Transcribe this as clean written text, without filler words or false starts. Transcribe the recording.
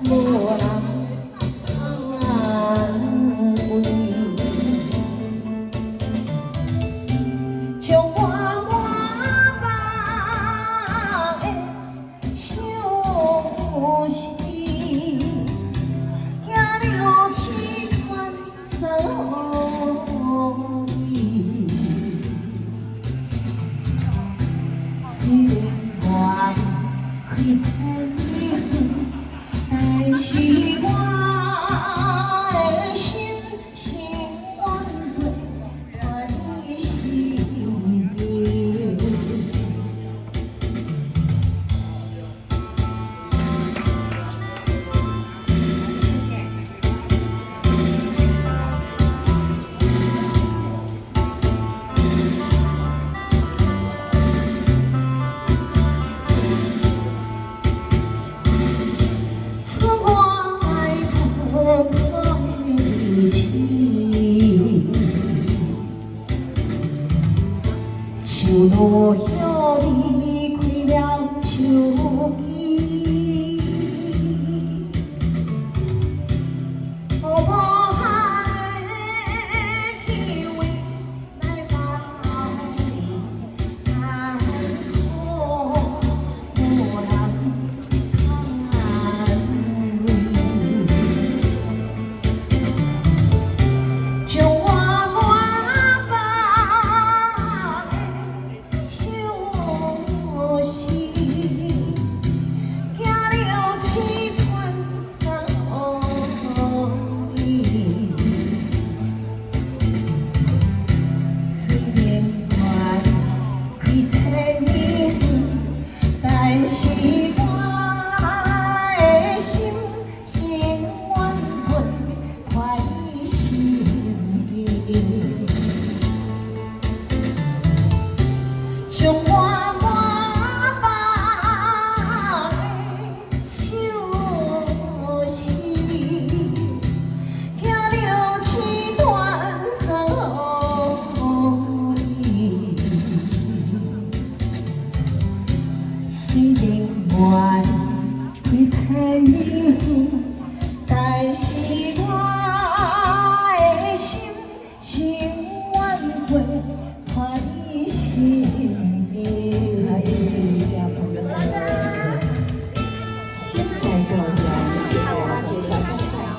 无人安慰，将我满腹的相思，寄了千串送你。虽然我开千里，但是我的心是阮过传心意。谢谢。此我爱不配情，像落叶离开了秋意，无限的气味来包围，但我无人安慰。将我满腹的相思，寄了千串送你。虽然我开千里，但是我的心是阮过怀心意。将我满腹的相思，寄了千串送你。虽然我开千里，但是我的心是阮过怀心意。现在表演，给大家介绍下。